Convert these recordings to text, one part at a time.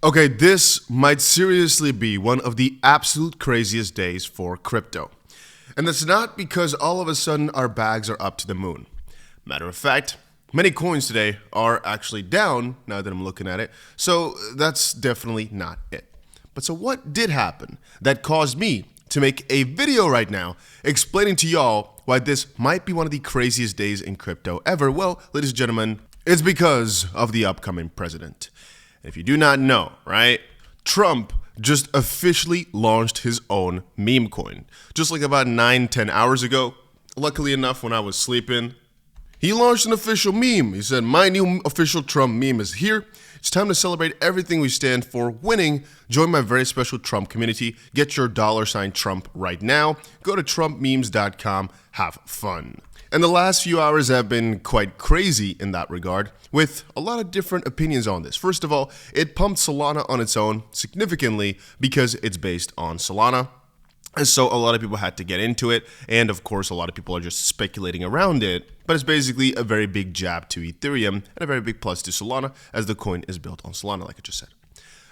Okay, this might seriously be one of the absolute craziest days for crypto. And that's not because all of a sudden our bags are up to the moon. Matter of fact, many coins today are actually down now that I'm looking at it, so that's definitely not it. But so what did happen that caused me to make a video right now explaining to y'all why this might be one of the craziest days in crypto ever? Well, ladies and gentlemen, it's because of the upcoming president. If you do not know, right, Trump just officially launched his own meme coin. Just like about 9-10 hours ago, luckily enough when I was sleeping, he launched an official meme. He said, "My new official Trump meme is here. It's time to celebrate everything we stand for. Winning. Join my very special Trump community. Get your $Trump right now. Go to trumpmemes.com. Have fun." And the last few hours have been quite crazy in that regard, with a lot of different opinions on this. First of all, it pumped Solana on its own significantly because it's based on Solana. And so a lot of people had to get into it, and of course a lot of people are just speculating around it, but it's basically a very big jab to Ethereum and a very big plus to Solana, as the coin is built on Solana, like I just said.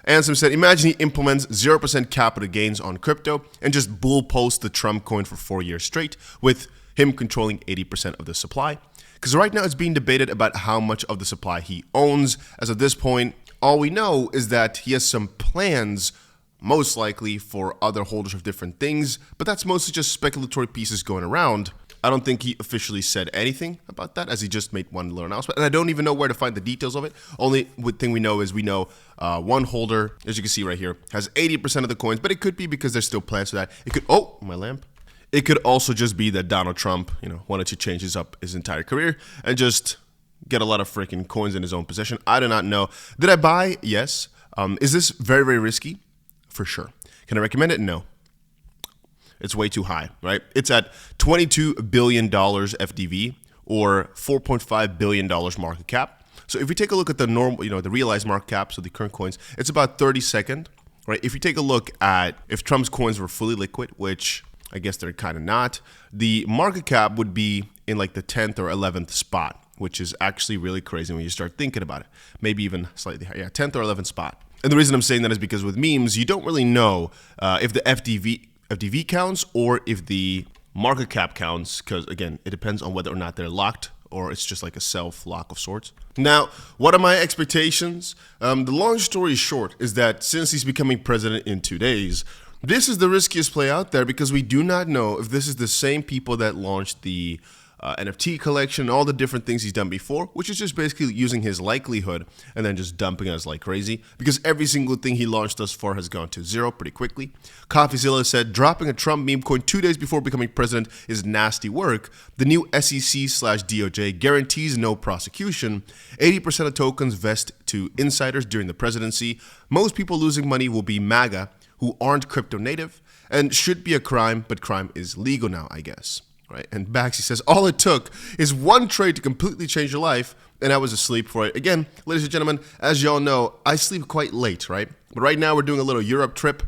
And some said, imagine he implements 0% capital gains on crypto and just bull posts the Trump coin for 4 years straight, with him controlling 80% of the supply. Because right now it's being debated about how much of the supply he owns. As of this point, all we know is that he has some plans, most likely for other holders of different things, but that's mostly just speculatory pieces going around. I don't think he officially said anything about that, as he just made one little announcement, and I don't even know where to find the details of it. Only thing we know is one holder, as you can see right here, has 80% of the coins, but it could be because there's still plans for that. It could, oh, my lamp. It could also just be that Donald Trump, wanted to change his entire career and just get a lot of freaking coins in his own possession. I do not know. Did I buy? Yes. Is this very, very risky? For sure. Can I recommend it? No. It's way too high, right? It's at $22 billion FDV, or $4.5 billion market cap. So if we take a look at the normal, the realized market cap, so the current coins, it's about 32nd, right? If you take a look at if Trump's coins were fully liquid, which I guess they're kind of not, the market cap would be in like the 10th or 11th spot, which is actually really crazy when you start thinking about it. Maybe even slightly higher. Yeah, 10th or 11th spot. And the reason I'm saying that is because with memes, you don't really know if the FDV counts or if the market cap counts, because again, it depends on whether or not they're locked or it's just like a self-lock of sorts. Now, what are my expectations? The long story short is that since he's becoming president in 2 days, this is the riskiest play out there, because we do not know if this is the same people that launched the NFT collection and all the different things he's done before, which is just basically using his likelihood and then just dumping us like crazy, because every single thing he launched thus far has gone to zero pretty quickly. CoffeeZilla said, dropping a Trump meme coin 2 days before becoming president is nasty work. The new SEC/DOJ guarantees no prosecution. 80% of tokens vest to insiders during the presidency. Most people losing money will be MAGA, who aren't crypto native, and should be a crime, but crime is legal now, I guess. Right? And Baxi says, all it took is one trade to completely change your life, and I was asleep for it. Again, ladies and gentlemen, as y'all know, I sleep quite late, right? But right now we're doing a little Europe trip,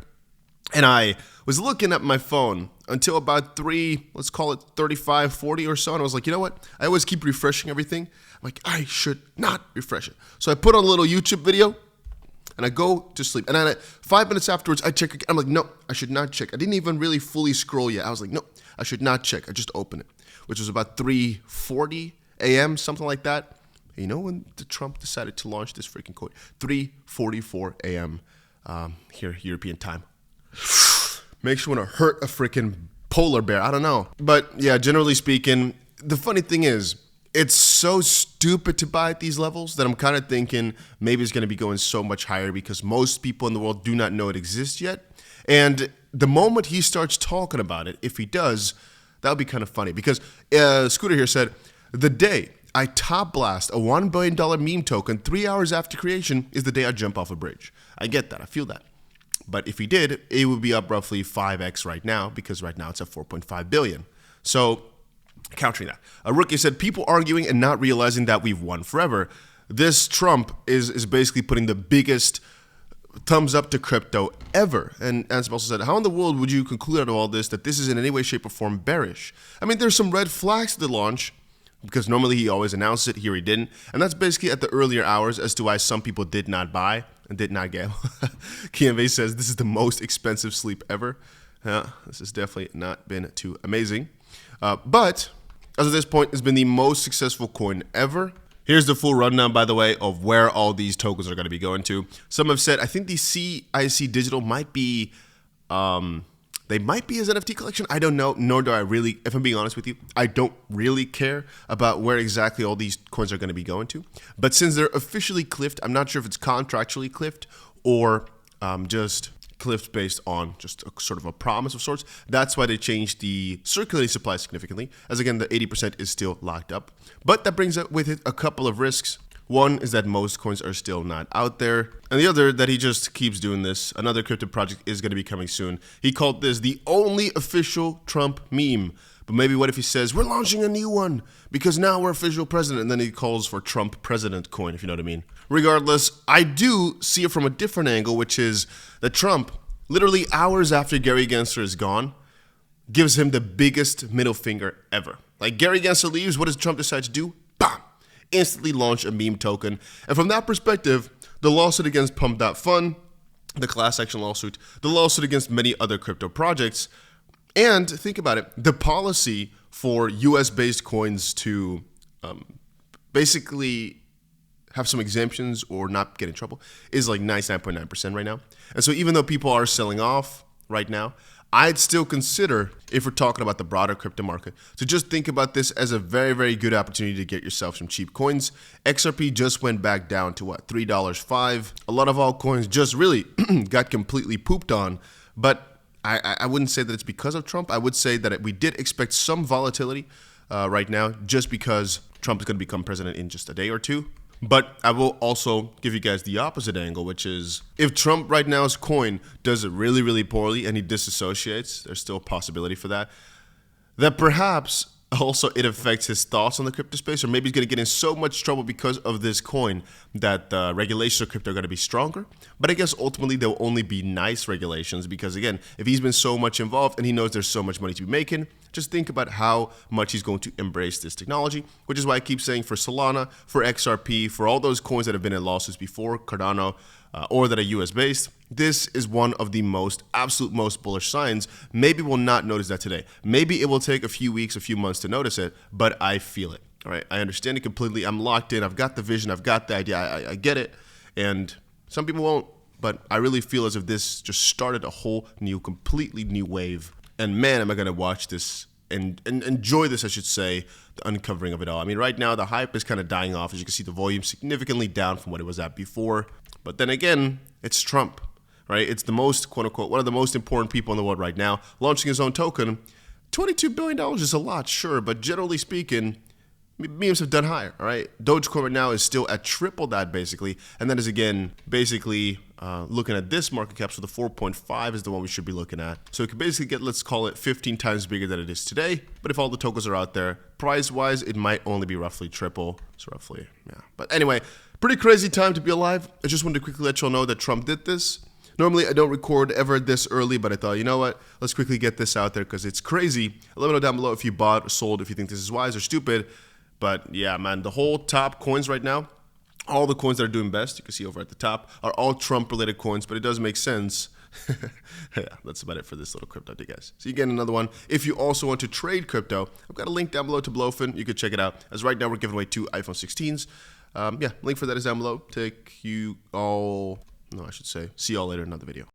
and I was looking at my phone until about 35, 40 or so, and I was like, you know what? I always keep refreshing everything. I'm like, I should not refresh it. So I put on a little YouTube video, and I go to sleep. And then 5 minutes afterwards, I check again. I'm like, no, I should not check. I didn't even really fully scroll yet. I was like, no, I should not check. I just opened it, which was about 3:40 a.m., something like that. And you know when Trump decided to launch this freaking coin? 3:44 a.m. Here, European time. Makes you want to hurt a freaking polar bear. I don't know. But yeah, generally speaking, the funny thing is, it's so stupid to buy at these levels that I'm kind of thinking maybe it's going to be going so much higher, because most people in the world do not know it exists yet. And the moment he starts talking about it, if he does, that would be kind of funny. Because Scooter here said, the day I top blast a $1 billion meme token 3 hours after creation is the day I jump off a bridge. I get that. I feel that. But if he did, it would be up roughly 5x right now, because right now it's at 4.5 billion. So countering that, a rookie said, people arguing and not realizing that we've won forever. This Trump is basically putting the biggest thumbs up to crypto ever. And Ansem also said, how in the world would you conclude out of all this that this is in any way, shape, or form bearish? I mean, there's some red flags to the launch, because normally he always announces it. Here he didn't. And that's basically at the earlier hours as to why some people did not buy. and did not gamble. 𝗕𝗪𝗋 says this is the most expensive sleep ever. This has definitely not been too amazing. But as of this point, it's been the most successful coin ever. Here's the full rundown, by the way, of where all these tokens are going to be going to. Some have said, I think the CIC Digital might be, they might be his NFT collection. I don't know, nor do I really, if I'm being honest with you, I don't really care about where exactly all these coins are going to be going to. But since they're officially cliffed, I'm not sure if it's contractually cliffed or just cliffed based on just a sort of a promise of sorts. That's why they changed the circulating supply significantly, as again, the 80% is still locked up. But that brings up with it a couple of risks. One is that most coins are still not out there, and the other that he just keeps doing this. Another crypto project is going to be coming soon. He called this the only official Trump meme. But maybe what if he says, we're launching a new one because now we're official president, and then he calls for Trump president coin, if you know what I mean. Regardless, I do see it from a different angle, which is that Trump, literally hours after Gary Gensler is gone, gives him the biggest middle finger ever. Like Gary Gensler leaves, what does Trump decide to do? Bam! Instantly launch a meme token. And from that perspective, the lawsuit against pump.fun, the class action lawsuit, the lawsuit against many other crypto projects, and think about it, the policy for US-based coins to basically have some exemptions or not get in trouble is like 99.9% right now. And so even though people are selling off right now, I'd still consider, if we're talking about the broader crypto market, to just think about this as a very, very good opportunity to get yourself some cheap coins. XRP just went back down to what, $3.05. A lot of altcoins just really got completely pooped on, but I wouldn't say that it's because of Trump. I would say that we did expect some volatility right now just because Trump is going to become president in just a day or two. But I will also give you guys the opposite angle, which is if Trump right now's coin does it really, really poorly and he disassociates, there's still a possibility for that, that perhaps also it affects his thoughts on the crypto space, or maybe he's going to get in so much trouble because of this coin that the regulations of crypto are going to be stronger. But I guess ultimately there'll only be nice regulations because, again, if he's been so much involved and he knows there's so much money to be making, just think about how much he's going to embrace this technology, which is why I keep saying for Solana, for XRP, for all those coins that have been in lawsuits before, Cardano, or that are US-based, this is one of the absolute most bullish signs. Maybe we'll not notice that today. Maybe it will take a few weeks, a few months to notice it, but I feel it. All right, I understand it completely. I'm locked in. I've got the vision. I've got the idea. I get it. And some people won't, but I really feel as if this just started a whole new, completely new wave. And man, am I going to watch this and enjoy this, I should say, the uncovering of it all. I mean, right now, the hype is kind of dying off. As you can see, the volume significantly down from what it was at before. But then again, it's Trump, right? It's the most, quote unquote, one of the most important people in the world right now, launching his own token. $22 billion is a lot, sure, but generally speaking, memes have done higher, all right? Dogecoin right now is still at triple that, basically, and that is, again, basically looking at this market cap, so the 4.5 is the one we should be looking at. So it could basically get, let's call it 15 times bigger than it is today, but if all the tokens are out there, price-wise, it might only be roughly triple, so roughly, yeah. But anyway, pretty crazy time to be alive. I just wanted to quickly let y'all know that Trump did this. Normally, I don't record ever this early, but I thought, you know what? Let's quickly get this out there because it's crazy. Let me know down below if you bought or sold, if you think this is wise or stupid. But yeah, man, the whole top coins right now, all the coins that are doing best, you can see over at the top, are all Trump-related coins, but it does make sense. Yeah, that's about it for this little crypto update, guys. See you again in another one. If you also want to trade crypto, I've got a link down below to 𝗏𝗏. You could check it out. As right now, we're giving away 2 iPhone 16s. Yeah, link for that is down below. See you all later in another video.